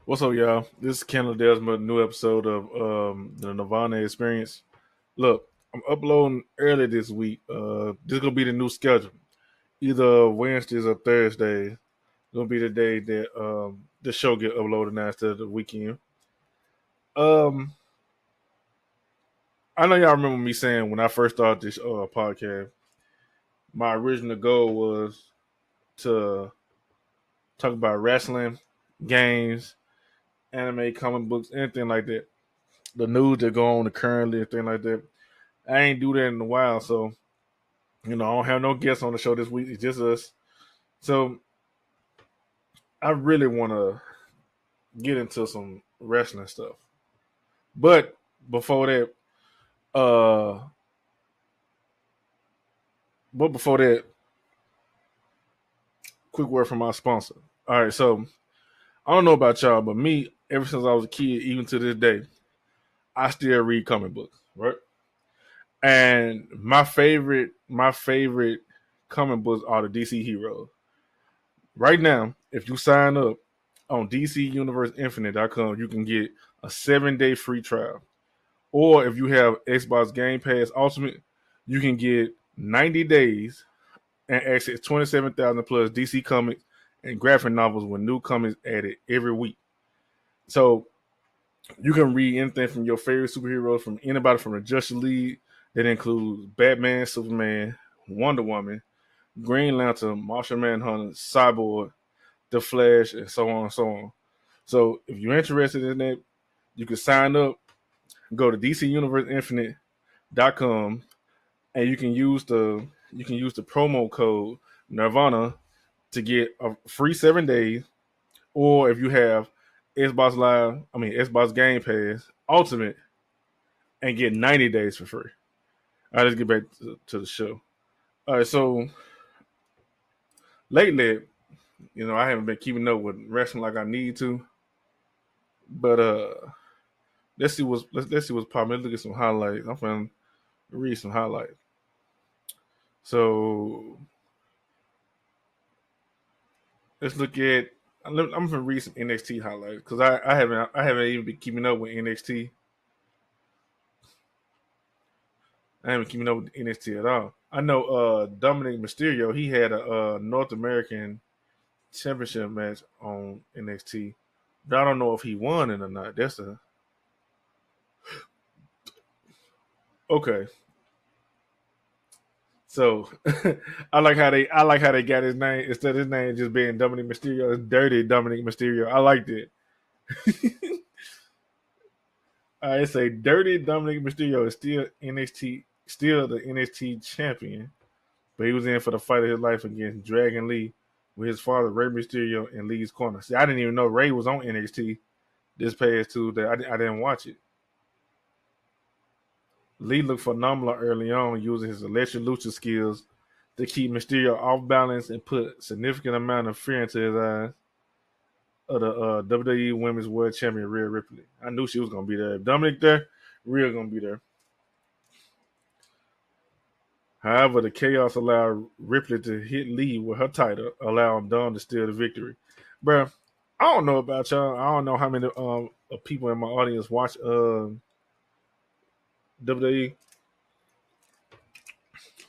What's up, y'all? This is Kendall Desmond, new episode of the Nirvana Experience. Look, I'm uploading early this week. This gonna be the new schedule. Either Wednesdays or Thursdays. Gonna be the day that the show get uploaded now instead of the weekend. Um, I know y'all remember me saying when I first started this podcast, my original goal was to talk about wrestling, games, anime, comic books, anything like that. The news that go on currently, and things like that. I ain't do that in a while, so I don't have no guests on the show this week. It's just us. So I really want to get into some wrestling stuff, but before that, uh, before that, quick word from my sponsor. All right, so I don't know about y'all, but me, ever since I was a kid, even to this day, I still read comic books, right? And my favorite comic books are the DC heroes. Right now, if you sign up on DCUniverseInfinite.com, you can get a 7-day free trial. Or if you have Xbox Game Pass Ultimate, you can get 90 days and access 27,000 plus DC comics and graphic novels with new comics added every week. So you can read anything from your favorite superheroes, from anybody from the Justice League. That includes Batman, Superman, Wonder Woman, Green Lantern, Martian Manhunter, Cyborg, The Flash, and so on and so on. So if you're interested in that, you can sign up, go to DCUniverseInfinite.com, and you can use the promo code Nirvana to get a free 7 days. Or if you have Xbox Game Pass Ultimate, and get 90 days for free. All right, let's get back to the show. All right, so lately, I haven't been keeping up with wrestling like I need to, but let's see what's popping. Let's look at some highlights. I'm finna read some highlights. So let's look at. I'm gonna read some NXT highlights because I haven't even been keeping up with NXT. I haven't keeping up with NXT at all. I know Dominic Mysterio, he had a North American championship match on NXT, but I don't know if he won it or not. That's a okay. So I like how they got his name instead of his name just being Dominic Mysterio. It's Dirty Dominic Mysterio. I liked it. I say Dirty Dominic Mysterio is still the NXT champion, but he was in for the fight of his life against Dragon Lee with his father Rey Mysterio in Lee's corner. See, I didn't even know Rey was on NXT this past Tuesday. I didn't watch it. Lee looked phenomenal early on, using his electric lucha skills to keep Mysterio off balance and put significant amount of fear into his eyes of the WWE Women's World Champion Rhea Ripley. I knew she was gonna be there. If Dominic there, Rhea gonna be there. However, the chaos allowed Ripley to hit Lee with her title, allowing Dawn to steal the victory. Bruh, I don't know about y'all. I don't know how many people in my audience watch WWE,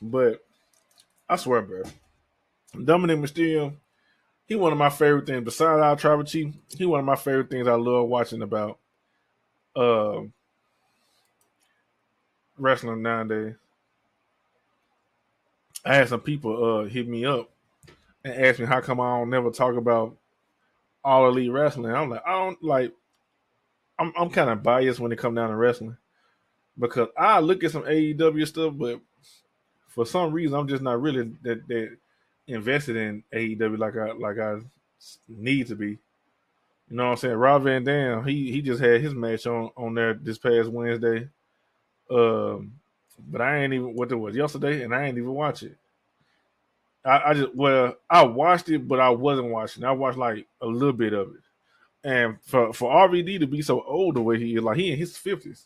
but I swear, bro, Dominic Mysterio, he one of my favorite things. Besides our tribal chief, he one of my favorite things I love watching about uh, wrestling nowadays. I had some people hit me up and ask me how come I don't never talk about all elite wrestling. I'm like, I don't like. I'm kind of biased when it come down to wrestling because I look at some AEW stuff, but for some reason I'm just not really that invested in AEW like I need to be. You know what I'm saying? Rob Van Dam, he just had his match on there this past Wednesday. Um, but I ain't even what it was yesterday, and I ain't even watch it. I just I watched it, but I wasn't watching. I watched like a little bit of it. And for RVD to be so old the way he is, like he in his 50s,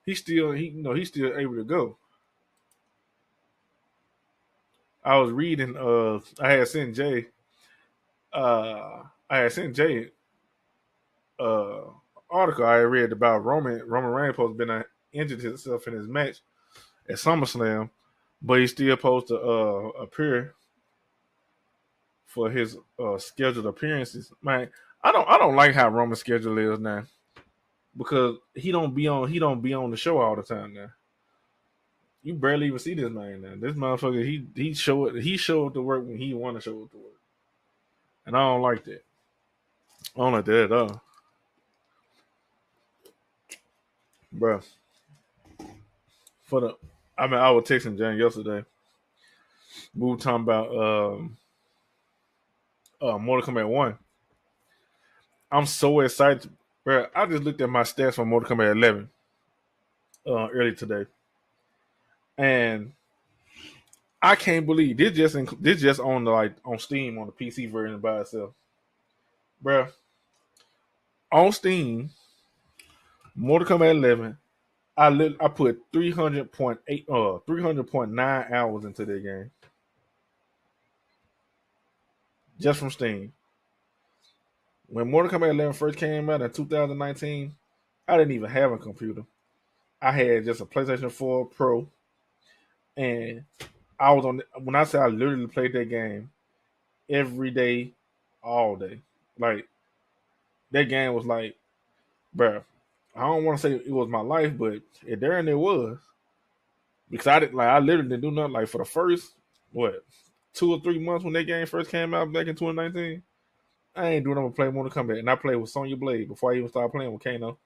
he's still able to go. I was reading. I had sent Jay. I had sent Jay uh article I read about Roman Reigns supposed to been injured himself in his match at SummerSlam, but he's still supposed to appear for his scheduled appearances. Man, I don't like how Roman's schedule is now because he don't be on the show all the time now. You barely even see this man now. This motherfucker he show up to work when he want to show up to work, and I don't like that. I don't like that at all, bro. For the I was texting Jan yesterday. We were talking about Mortal Kombat 1. I'm so excited, bro. I just looked at my stats for Mortal Kombat 11 early today, and I can't believe this just on the on Steam on the PC version by itself, bro. On Steam, Mortal Kombat 11. I put 300.9 hours into that game just from Steam. When Mortal Kombat 11 first came out in 2019, I didn't even have a computer. I had just a PlayStation 4 Pro, and I was on. When I say I literally played that game every day, all day. Like that game was like, bruh. I don't want to say it was my life, but it was because I literally didn't do nothing. Like for the first what 2 or 3 months when that game first came out back in 2019, I ain't doing nothing but play Mortal Kombat, and I played with Sonya Blade before I even started playing with Kano.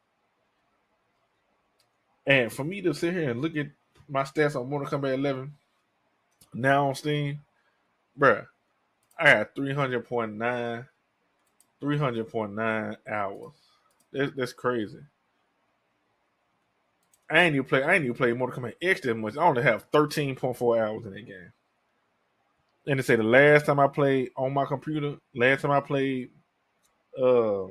And for me to sit here and look at my stats on Mortal Kombat 11 now on Steam, bruh, I got 300.9 hours. That's crazy. I ain't even play Mortal Kombat X that much. I only have 13.4 hours in that game. And to say the last time I played on my computer, uh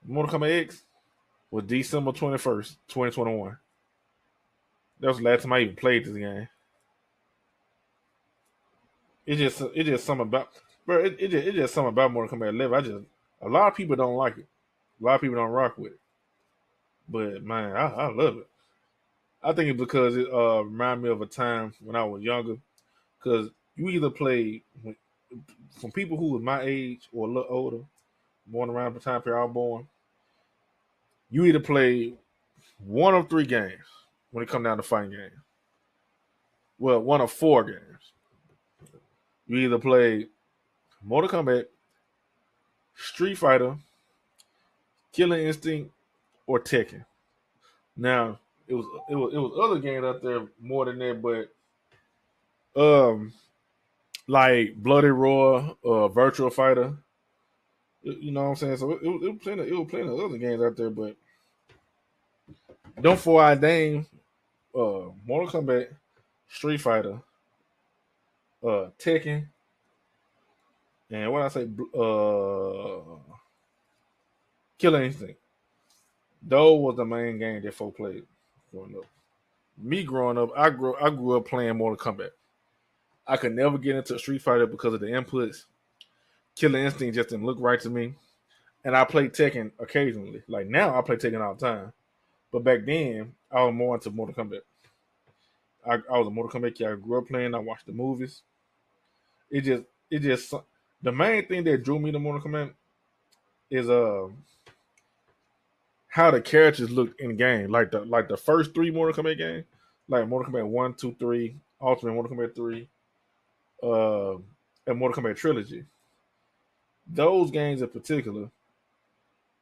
Mortal Kombat X was December 21st, 2021. That was the last time I even played this game. It's just something about bro. It's just something about Mortal Kombat 11. A lot of people don't like it. A lot of people don't rock with it. But man, I love it. I think it's because it reminded me of a time when I was younger. Because you either play from people who was my age or a little older, born around the time period I was born. You either play one of three games when it come down to fighting games. Well, one of four games. You either play Mortal Kombat, Street Fighter, Killer Instinct, or Tekken. Now it was other games out there more than that, but like Bloody Roar, Virtual Fighter. You know what I'm saying? So it was plenty of other games out there, but don't for I name Mortal Kombat, Street Fighter, Tekken, and what I say, Killer Instinct. Those was the main game that folk played growing up. Me growing up, I grew up playing Mortal Kombat. I could never get into Street Fighter because of the inputs. Killer Instinct just didn't look right to me. And I played Tekken occasionally. Like now, I play Tekken all the time. But back then, I was more into Mortal Kombat. I was a Mortal Kombat kid. I grew up playing. I watched the movies. It just the main thing that drew me to Mortal Kombat is how the characters looked in game. Like the first three Mortal Kombat games, like Mortal Kombat 1, 2, 3, Ultimate Mortal Kombat 3, uh, and Mortal Kombat Trilogy. Those games in particular,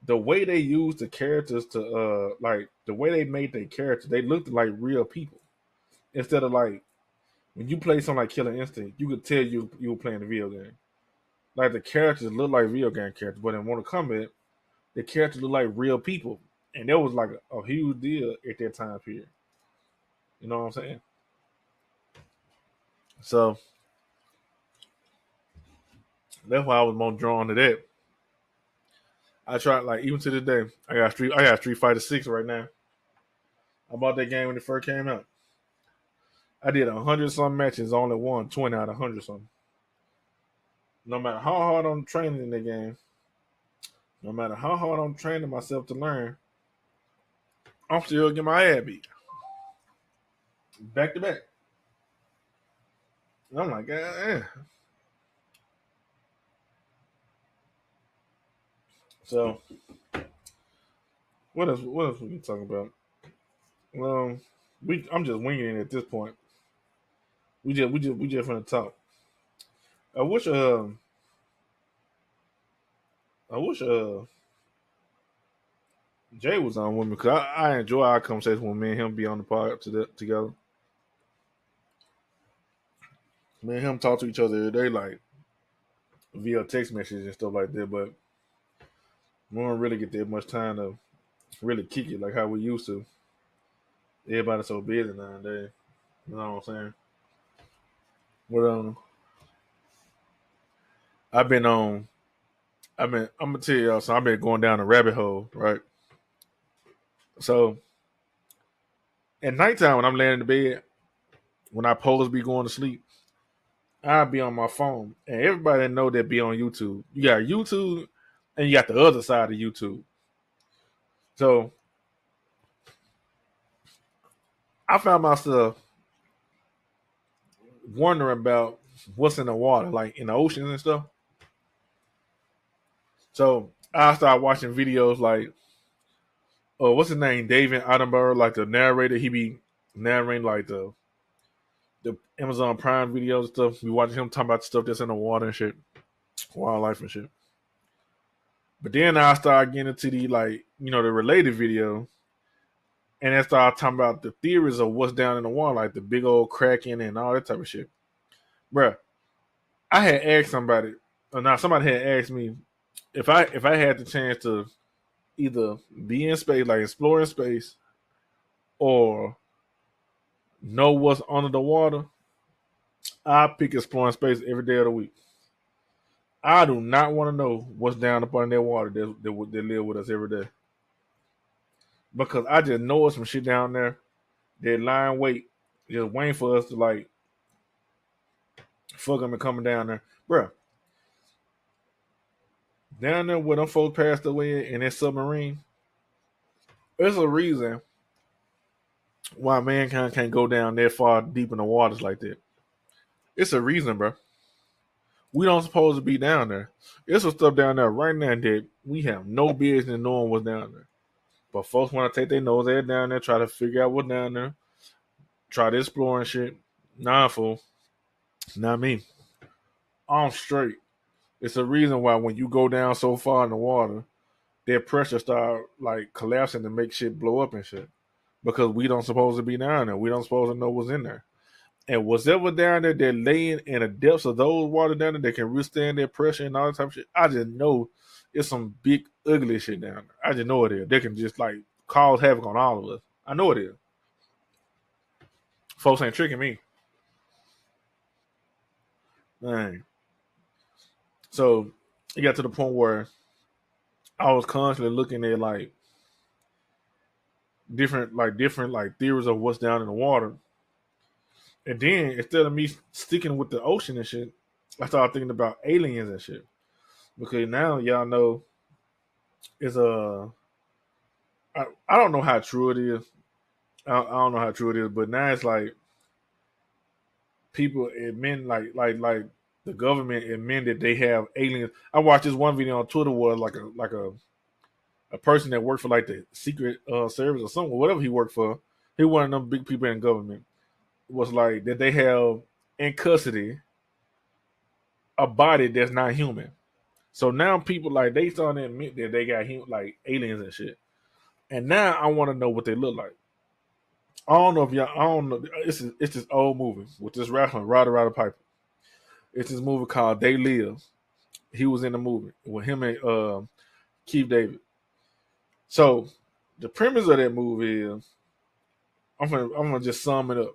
the way they used the characters to like the way they made their characters, they looked like real people instead of like when you play something like Killer Instinct, you could tell you were playing a video game. Like the characters look like video game characters, but in Mortal Kombat, the characters look like real people, and that was like a huge deal at that time period. You know what I'm saying? So that's why I was more drawn to that. I tried like even to this day, I got Street Fighter 6 right now. I bought that game when it first came out. I did 100 some matches, only won 20 out of 100 something. no matter how hard I'm training in the game, no matter how hard I'm training myself to learn, I'm still getting my ass beat back to back. And I'm like, eh. So what else? What else we can talk about? Um, I'm just winging it at this point. We just finna talk. I wish I wish Jay was on with me because I enjoy our conversation when me and him be on the pod together. Me and him talk to each other every day, like via text message and stuff like that. But we don't really get that much time to really kick it like how we used to. Everybody's so busy nowadays. You know what I'm saying? But I've been on. I'm gonna tell y'all. So I've been going down a rabbit hole, right? So at nighttime when I'm laying in the bed, when I supposed to be going to sleep, I'll be on my phone, and everybody know that be on YouTube. You got YouTube, and you got the other side of YouTube. So I found myself wondering about what's in the water, like in the oceans and stuff. So I started watching videos like, oh, what's his name, David Attenborough, like the narrator. He be narrating like the Amazon Prime videos and stuff. We watching him talking about stuff that's in the water and shit, wildlife and shit. But then I started getting into the like, the related video, and I started talking about the theories of what's down in the water, like the big old kraken and all that type of shit. Bruh, I had asked somebody, or now somebody had asked me if I had the chance to either be in space, like explore in space, or know what's under the water, I pick exploring space every day of the week. I do not want to know what's down up under that water that live with us every day. Because I just know some shit down there that lying wait, just waiting for us to like fuck them and coming down there. Bruh, down there where them folks passed away in that submarine, there's a reason why mankind can't go down that far deep in the waters like that. It's a reason, bro. We don't supposed to be down there. There's some stuff down there right now that we have no business knowing what's down there. But folks want to take their nose head down there, try to figure out what's down there, try to explore and shit. Nah, fool. Not me. I'm straight. It's a reason why when you go down so far in the water, their pressure start like collapsing and make shit blow up and shit. Because we don't supposed to be down there. We don't supposed to know what's in there. And whatever down there they're laying in the depths of those water down there that can withstand their pressure and all that type of shit, I just know it's some big ugly shit down there. I just know it is. They can just like cause havoc on all of us. I know it is. Folks ain't tricking me. Dang. So it got to the point where I was constantly looking at different like theories of what's down in the water. And then instead of me sticking with the ocean and shit, I started thinking about aliens and shit. Because now y'all know it's I don't know how true it is. I don't know how true it is, but now it's like people admit like the government admit that they have aliens. I watched this one video on Twitter where like a person that worked for like the secret service or something, whatever he worked for. He one of them big people in government. Was like that they have in custody a body that's not human. So now people like they starting to admit that they got like aliens and shit. And now I want to know what they look like. I don't know if y'all. I don't know. It's this old movie with this rapper Ryder Piper. It's this movie called They Live. He was in the movie with him and Keith David. So the premise of that movie is I'm gonna just sum it up.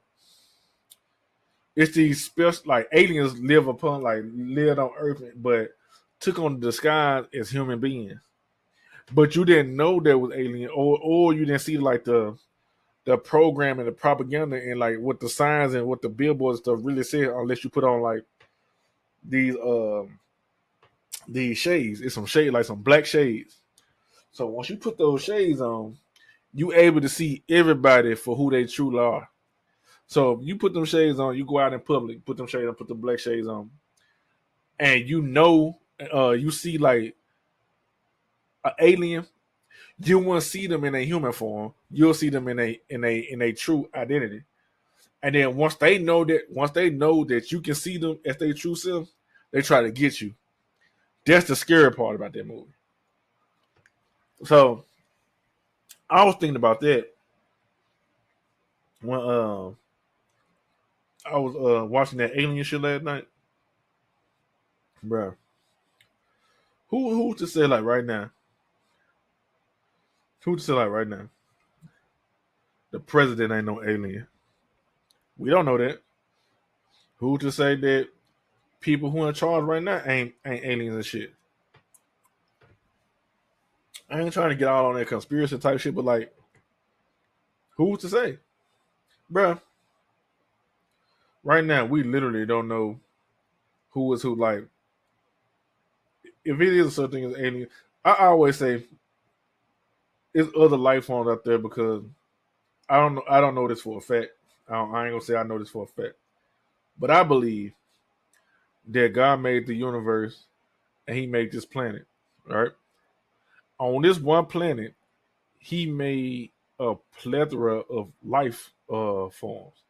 It's these special like aliens lived on Earth, but took on the disguise as human beings. But you didn't know there was alien, or you didn't see like the program and the propaganda and like what the signs and what the billboards stuff really said, unless you put on like these these shades. It's some shade, like some black shades. So once you put those shades on, you able to see everybody for who they truly are. So if you put them shades on, you go out in public, put them shades on, put the black shades on, and you see like an alien, you won't see them in a human form. You'll see them in a true identity. And then once they know that you can see them as their true self, they try to get you. That's the scary part about that movie. So I was thinking about that when I was watching that alien shit last night, bro. Who to say like right now? Who to say like right now? The president ain't no alien. We don't know that. Who to say that people who in charge right now ain't aliens and shit? I ain't trying to get all on that conspiracy type shit, but like, who's to say, bro? Right now, we literally don't know who is who. Like, if it is such thing as alien, I always say it's other life forms out there because I don't know. I don't know this for a fact. I ain't gonna say I know this for a fact, but I believe that God made the universe and He made this planet. Right on this one planet, He made a plethora of life forms.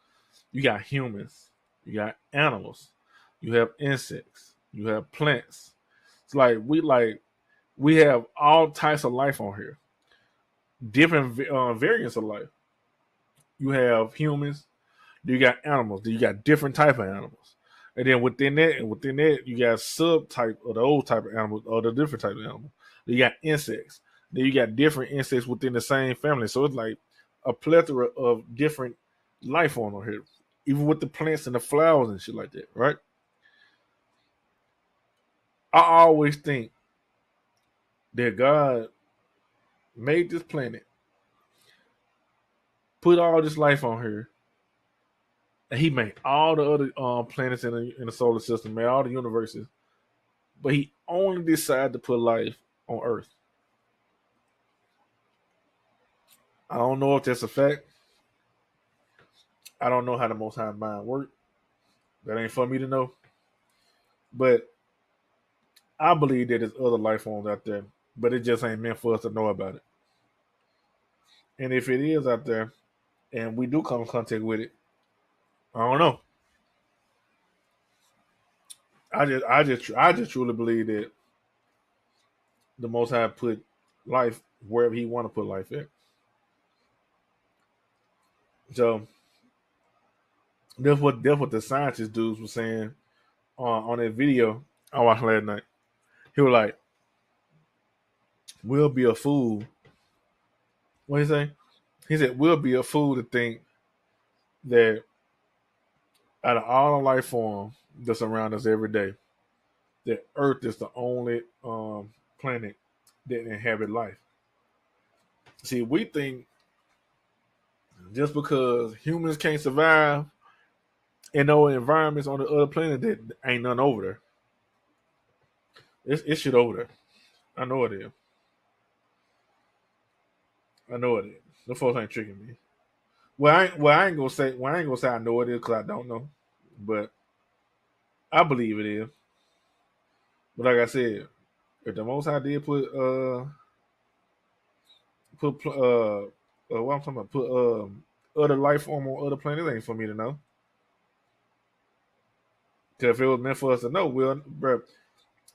You got humans, you got animals, you have insects, you have plants. It's we have all types of life on here, different variants of life. You have humans, you got animals, then you got different type of animals, and then within that, you got subtype of the old type of animals or the different type of animals. Then you got insects, then you got different insects within the same family. So it's like a plethora of different life on here, even with the plants and the flowers and shit like that, right? I always think that God made this planet, put all this life on here, and He made all the other planets in the solar system, made all the universes, but He only decided to put life on Earth. I don't know if that's a fact. I don't know how the Most High mind works. That ain't for me to know. But I believe that there's other life forms out there, but it just ain't meant for us to know about it. And if it is out there, and we do come in contact with it, I don't know. I just truly believe that the Most High put life wherever He want to put life at. So that's what the scientist dudes were saying on that video I watched last night. He was like, "We'll be a fool." What he say? He said, "We'll be a fool to think that out of all the life forms that's around us every day, that Earth is the only planet that inhabit life." See, we think just because humans can't survive in no environments on the other planet, that ain't none over there. It's shit over there. I know it is. I know it is. The folks ain't tricking me. I ain't gonna say. Well, I ain't gonna say I know it is because I don't know, but I believe it is. But like I said, if the Most High did what I'm talking about, put other life form on other planets, ain't for me to know. Because if it was meant for us to know,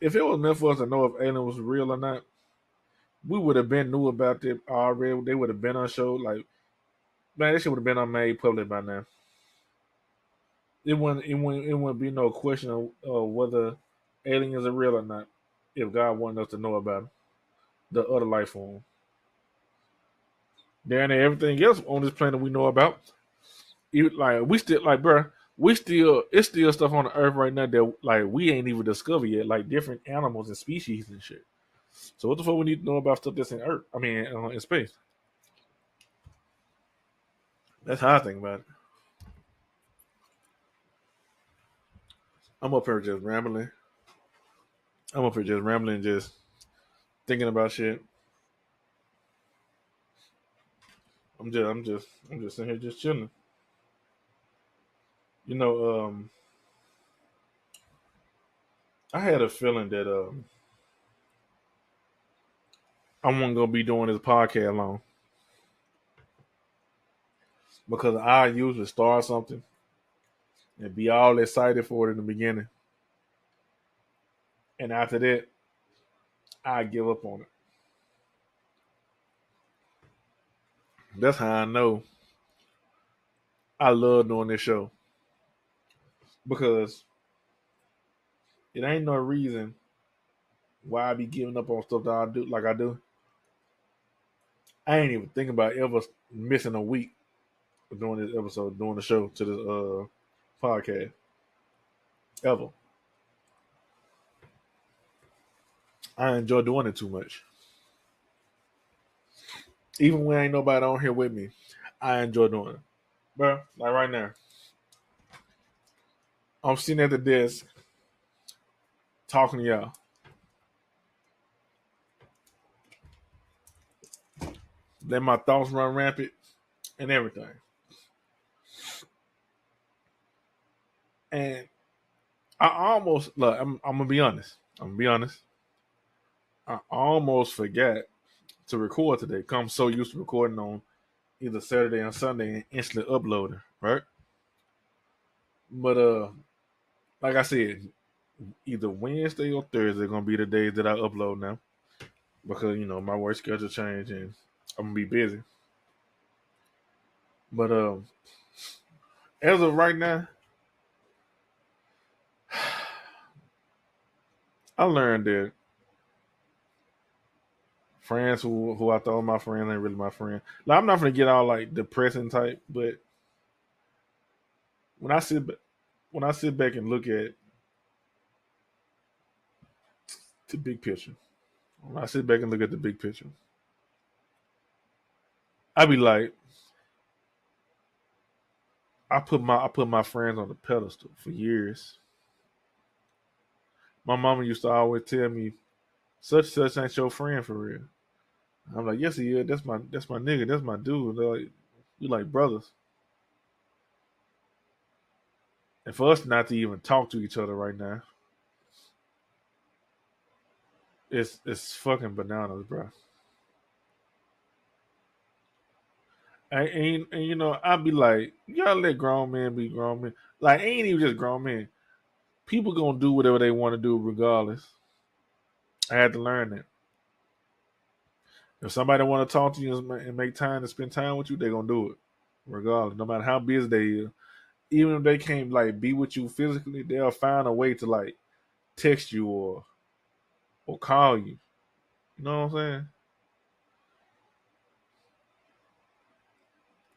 if it was meant for us to know if alien was real or not, we would have been knew about it already. They would have been on show. Like, man, this shit would have been on made public by now. It wouldn't be no question of whether aliens are real or not if God wanted us to know about the other life form. Then everything else on this planet we know about, like we still like, bruh, it's still stuff on the earth right now that like we ain't even discovered yet, like different animals and species and shit. So what the fuck we need to know about stuff that's in Earth? I mean, in space. That's how I think about it. I'm up here just rambling. I'm up here just rambling, just thinking about shit. I'm just sitting here just chilling. You know, I had a feeling that I wasn't gonna be doing this podcast long because I usually start something and be all excited for it in the beginning, and after that, I give up on it. That's how I know I love doing this show because it ain't no reason why I be giving up on stuff that I do like I do. I ain't even thinking about ever missing a week of doing this episode, doing the show to this podcast ever. I enjoy doing it too much. Even when ain't nobody on here with me, I enjoy doing it. Bro, like right now, I'm sitting at the desk talking to y'all. Let my thoughts run rampant and everything. And I almost look, I'm gonna be honest. I'm gonna be honest. I almost forgot to record today. Cause I'm so used to recording on either Saturday or Sunday and instantly uploading, right? But like I said, either Wednesday or Thursday gonna be the days that I upload now. Because, my work schedule changed and I'm gonna be busy. But as of right now, I learned that friends who I thought were my friends ain't really my friend. Like, I'm not gonna get all like depressing type, but when I sit when I sit back and look at the big picture, when I sit back and look at the big picture, I be like, I put my friends on the pedestal for years. My mama used to always tell me, such ain't your friend for real. I'm like, yes he is. That's my nigga. That's my dude. They're like, we like brothers. And for us not to even talk to each other right now, it's fucking bananas, bro. And I'd be like, you gotta let grown men be grown men. Like, ain't even just grown men. People gonna do whatever they want to do regardless. I had to learn that. If somebody want to talk to you and make time to spend time with you, they gonna do it, regardless. No matter how busy they is, even if they can't like be with you physically, they'll find a way to like text you or call you. You know what I'm saying?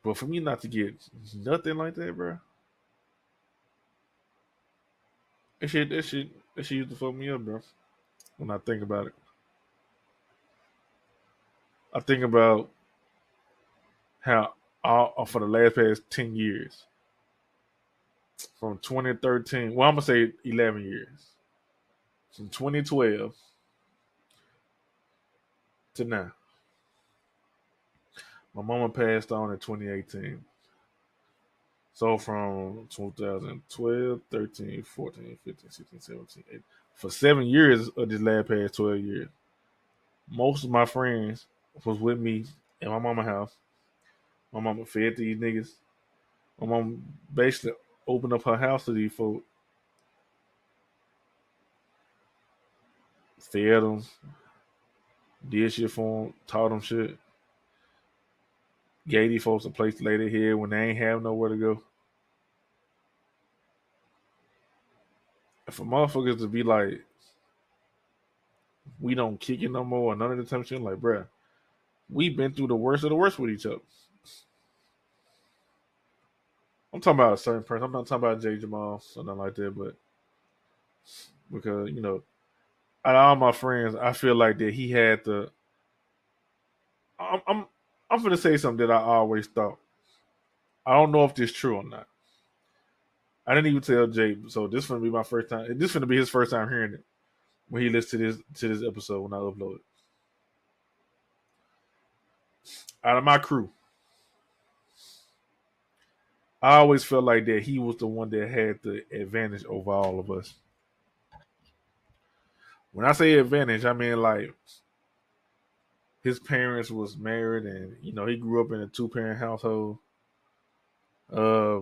But for me not to get nothing like that, bro, that shit used to fuck me up, bro. When I think about it, I think about how all for the last past 10 years, from 2013. Well, I'm gonna say 11 years, from 2012 to now. My mama passed on in 2018. So from 2012, 13, 14, 15, 16, 17, 18, for 7 years of this last past 12 years, most of my friends was with me at my mama house. My mama fed these niggas. My mom basically opened up her house to these folks, fed them, did shit for them, taught them shit, gave these folks a place to lay their head when they ain't have nowhere to go. And for motherfuckers to be like, we don't kick it no more, or none of the time shit, like, bruh, we've been through the worst of the worst with each other. I'm talking about a certain person. I'm not talking about Jay Jamal, something like that, but because, out of all my friends, I feel like that he had the. I'm gonna say something that I always thought. I don't know if this is true or not. I didn't even tell Jay, so this is gonna be my first time. This is gonna be his first time hearing it. when he listens to this episode when I upload it. Out of my crew, I always felt like that he was the one that had the advantage over all of us. When I say advantage, I mean like his parents was married, and he grew up in a 2 parent household. Uh,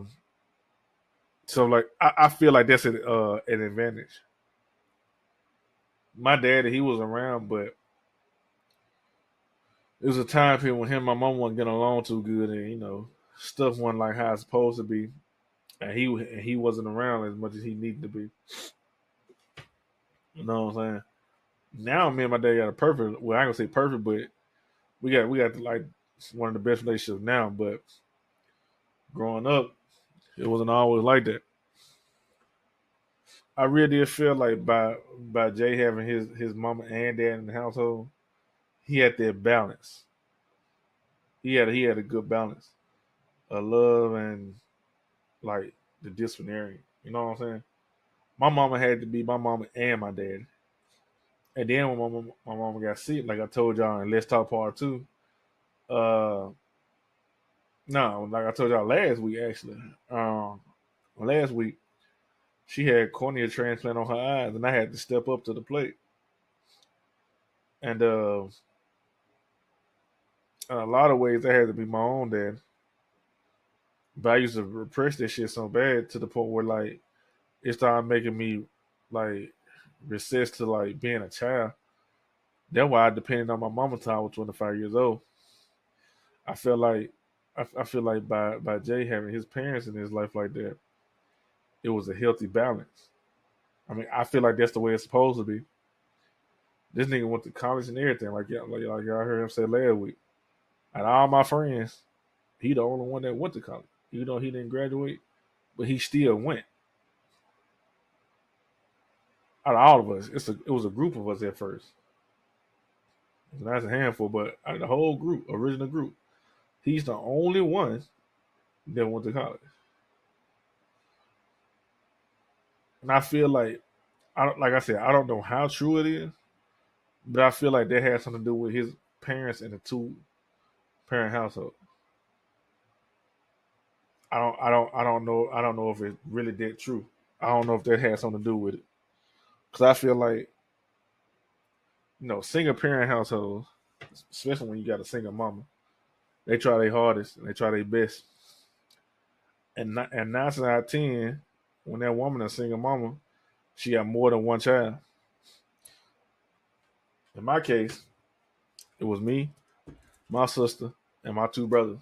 so like I feel like that's an advantage. My daddy, he was around, but it was a time period when him and my mom wasn't getting along too good, and stuff wasn't like how it's supposed to be, and he wasn't around as much as he needed to be. You know what I'm saying? Now me and my dad got a perfect. Well, I ain't gonna say perfect, but we got like one of the best relationships now. But growing up, it wasn't always like that. I really did feel like by Jay having his mama and dad in the household, he had that balance. He had a good balance of love and like the disciplinary. You know what I'm saying? My mama had to be my mama and my dad. And then when my mama got sick, like I told y'all in Let's Talk Part Two, uh, no, like I told y'all last week actually, last week she had cornea transplant on her eyes, and I had to step up to the plate. And in a lot of ways, I had to be my own dad. But I used to repress that shit so bad to the point where like it started making me like resist to like being a child. That's why I depended on my mama till I was 25 years old. I feel like I feel like by Jay having his parents in his life like that, it was a healthy balance. I mean, I feel like that's the way it's supposed to be. This nigga went to college and everything, like y'all heard him say last week. And all my friends, he the only one that went to college. Even though he didn't graduate, but he still went. Out of all of us, it was a group of us at first. That's a handful, but out of the whole group, original group, he's the only one that went to college. And I feel like, like I said, I don't know how true it is, but I feel like that has something to do with his parents in a 2 parent household. I don't know if it's really that true. I don't know if that has something to do with it. Because I feel like, single parent households, especially when you got a single mama, they try their hardest and they try their best. And 9 out of 10, when that woman is a single mama, she got more than one child. In my case, it was me, my sister, and my 2 brothers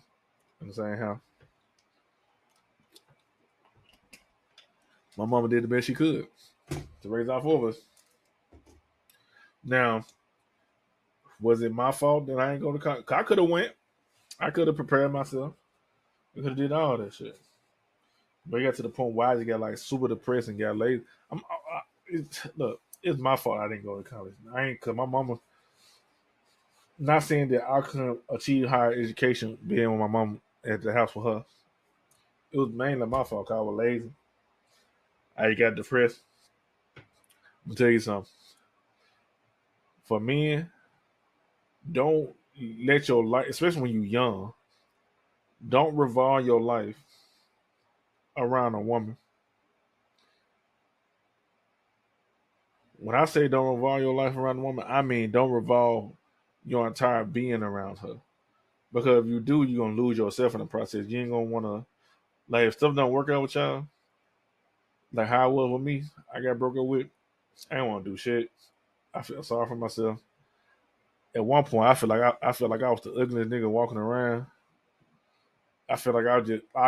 in the same house. My mama did the best she could to raise our 4 of us. Now, was it my fault that I ain't go to college? I could have went. I could have prepared myself. I could have did all that shit. But it got to the point where I just got like super depressed and got lazy. Look, it's my fault I didn't go to college. I ain't cause my mama. Not saying that I couldn't achieve higher education being with my mom at the house with her. It was mainly my fault. 'Cause I was lazy. I got depressed. I'm gonna tell you something. For men, don't let your life, especially when you're young, don't revolve your life around a woman. When I say don't revolve your life around a woman, I mean don't revolve your entire being around her. Because if you do, you're gonna lose yourself in the process. You ain't gonna wanna like if stuff don't work out with y'all, like how it was with me, I got broke up with. I didn't want to do shit. I feel sorry for myself. At one point, I felt like I was the ugliest nigga walking around. I felt like I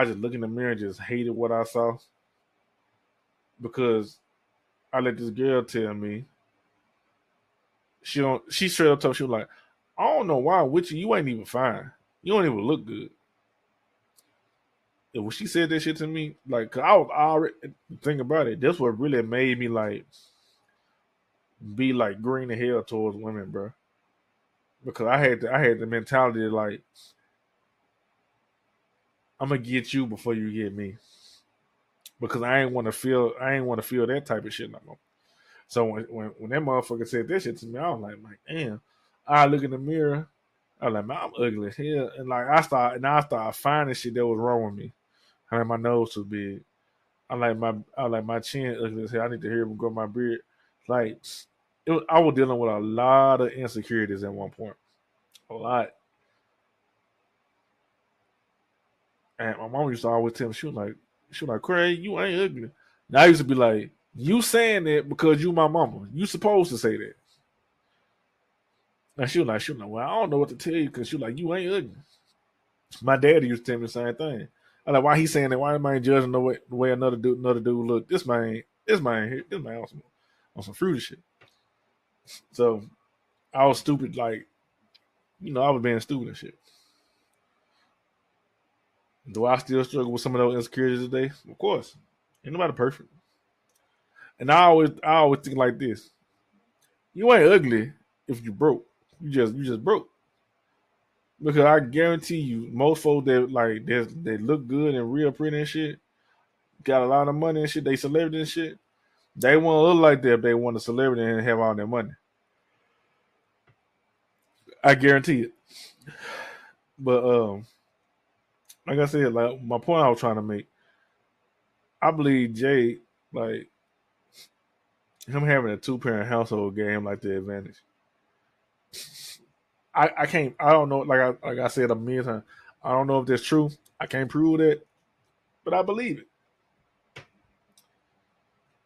just look in the mirror and just hated what I saw because I let this girl tell me she straight up told she was like, I don't know why I'm with you. You ain't even fine. You don't even look good. And when she said that shit to me, like, 'cause I was already think about it. That's what really made me like be like green as hell towards women, bro. Because I had the mentality of, like I'm gonna get you before you get me. Because I ain't want to feel that type of shit no more. So when that motherfucker said that shit to me, I was like, damn. I look in the mirror. I was like, man, I'm ugly as hell. And like I started finding shit that was wrong with me. I had my nose too big. I like my chin ugly as hell. I need to hear him grow my beard. Like I was dealing with a lot of insecurities at one point. A lot. And my mom used to always tell me, she was like, Craig, you ain't ugly. And I used to be like, you saying that because you my mama. You supposed to say that. And she was like, well, I don't know what to tell you because she was like, you ain't ugly. My daddy used to tell me the same thing. I'm like, why he saying that? Why am I judging the way another dude look? This man on some fruity shit. So I was stupid, like, I was being stupid and shit. Do I still struggle with some of those insecurities today? Of course. Ain't nobody perfect. And I always think like this. You ain't ugly if you broke. You just broke. Because I guarantee you, most folks they look good and real pretty and shit, got a lot of money and shit, they celebrity and shit. They want to look like that if they want a celebrity and have all their money. I guarantee it. But like I said, like my point I was trying to make, I believe Jay, like him having a 2 parent household gave him like the advantage. I can't I don't know like I said a million times. I don't know if that's true. I can't prove that, but I believe it.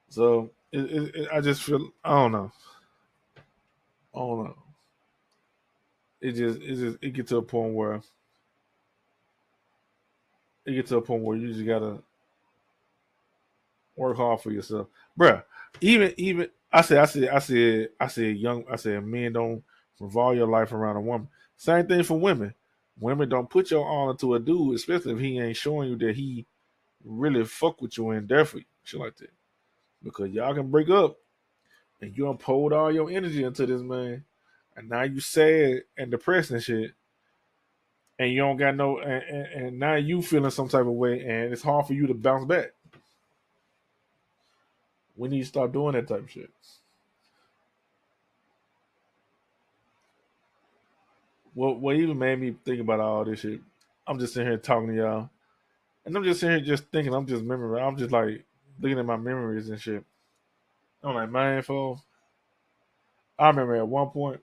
So I just feel I don't know. I don't know. It get to a point where you just gotta work hard for yourself, bruh. Even I said men don't revolve your life around a woman. Same thing for women. Women don't put your all into a dude, especially if he ain't showing you that he really fuck with you and there for you, shit like that. Because y'all can break up and you done poured all your energy into this man, and now you sad and depressed and shit, and you don't got no, and now you feeling some type of way, and it's hard for you to bounce back. We need to start doing that type of shit. What even made me think about all this shit? I'm just sitting here talking to y'all, and I'm just sitting here just thinking. I'm just memorizing. I'm just like looking at my memories and shit. I'm like, man, for I remember at one point,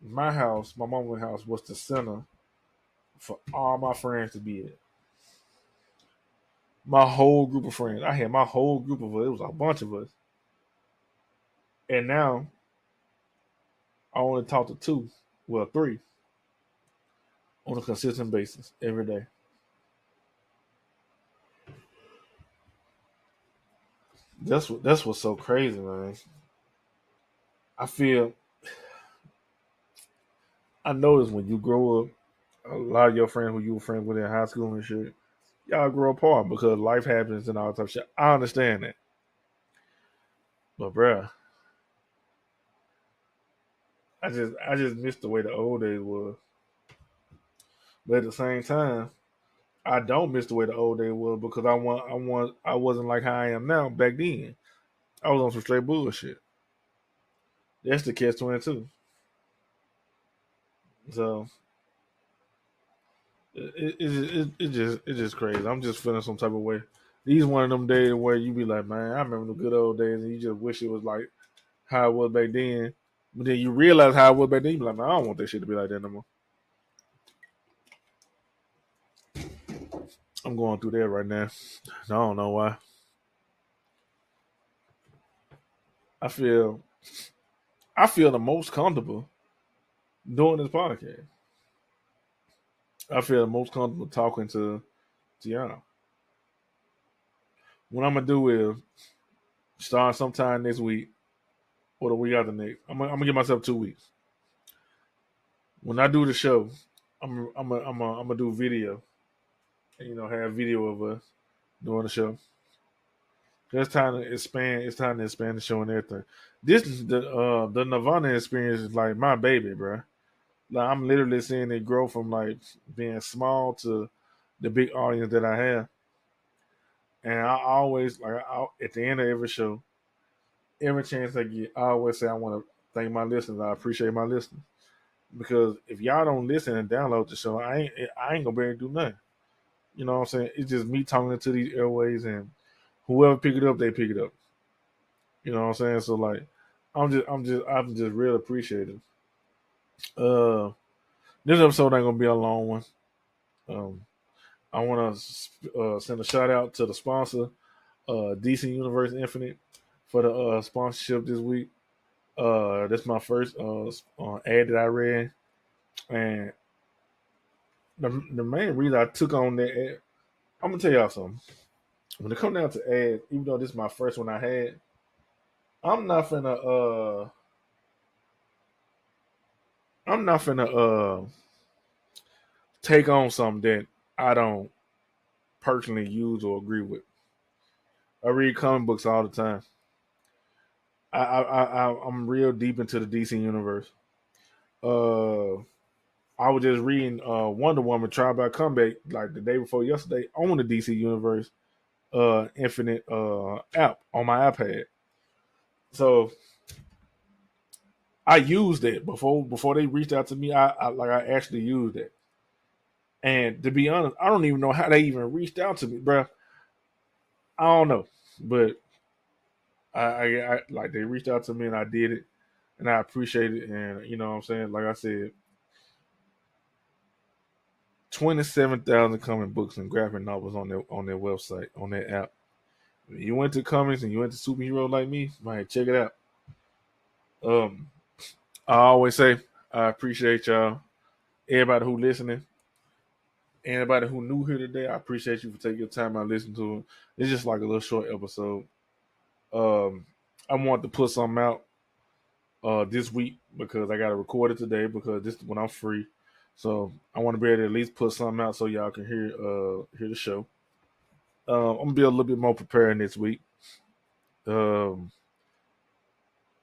my house, my mama's house, was the center for all my friends to be at. My whole group of friends. I had my whole group of us. It was a bunch of us, and now I only talk to two, well, three, on a consistent basis every day. That's what's so crazy, man. I feel I noticed when you grow up, a lot of your friends who you were friends with in high school and shit, y'all grow apart because life happens and all that type of shit. I understand that, but bruh, I just miss the way the old days was. But at the same time, I don't miss the way the old days was because I wasn't like how I am now back then. I was on some straight bullshit. That's the catch 22. So it's just crazy. I'm just feeling some type of way. These one of them days where you be like, man, I remember the good old days, and you just wish it was like how it was back then. But then you realize how it was back then. You be like, man, I don't want that shit to be like that no more. I'm going through that right now. I don't know why. I feel I feel the most comfortable doing this podcast. I feel the most comfortable talking to y'all. What I'm gonna do is start sometime next week or the week after next. I'm gonna give myself 2 weeks. When I do the show, I'm gonna do video and have video of us doing the show. It's time to expand. It's time to expand the show and everything. This is the Nirvana experience is like my baby, bro. Like I'm literally seeing it grow from like being small to the big audience that I have. And I always at the end of every show, every chance I get, I always say I want to thank my listeners. I appreciate my listeners because if y'all don't listen and download the show, I ain't gonna be able to do nothing. You know what I'm saying? It's just me talking to these airways, and whoever pick it up, they pick it up. You know what I'm saying? So like, I'm just real appreciative. Uh, this episode ain't gonna be a long one. Um, I want to send a shout out to the sponsor, DC Universe Infinite, for the sponsorship this week. That's my first ad that I read, and the main reason I took on that ad, I'm gonna tell y'all something. When it come down to ads, even though this is my first one I had, I'm not finna take on something that I don't personally use or agree with. I read comic books all the time. I'm real deep into the DC universe. Uh, I was just reading Wonder Woman Trial by Comeback like the day before yesterday on the DC Universe Infinite app on my iPad. So I used it before they reached out to me. I actually used it. And to be honest, I don't even know how they even reached out to me, bro. I don't know, but I like they reached out to me and I did it, and I appreciate it. And you know what I'm saying, like I said, 27,000 comic books and graphic novels on their website on their app. If you went to comics and you went to superhero like me, man, check it out. Um, I always say I appreciate y'all, everybody who listening, anybody who new here today. I appreciate you for taking your time out listening to it. It's just like a little short episode. I want to put something out this week because I got to record it today because this is when I'm free. So I want to be able to at least put something out so y'all can hear the show. I'm gonna be a little bit more prepared this week. Um,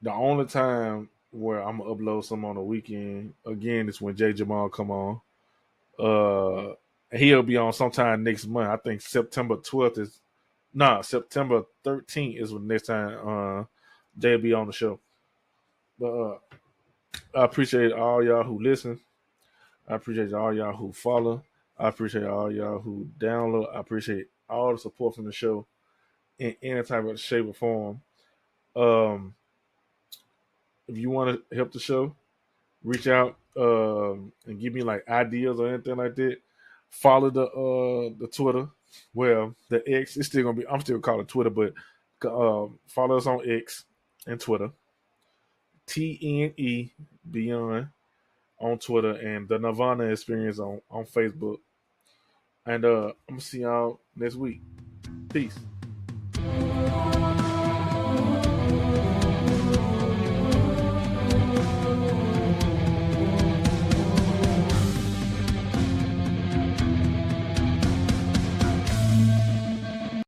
the only time where I'm gonna upload some on the weekend again is when Jay Jamal come on. Uh, he'll be on sometime next month. I think September 12th is September 13th is when next time Jay will be on the show. But I appreciate all y'all who listen. I appreciate all y'all who follow. I appreciate all y'all who download. I appreciate all the support from the show in any type of shape or form. Um, if you want to help the show, reach out and give me like ideas or anything like that. Follow the Twitter. Well, the X is still gonna be. I'm still calling it Twitter, but follow us on X and Twitter. TNE Beyond on Twitter and the Nirvana Experience on Facebook. And I'm gonna see y'all next week. Peace.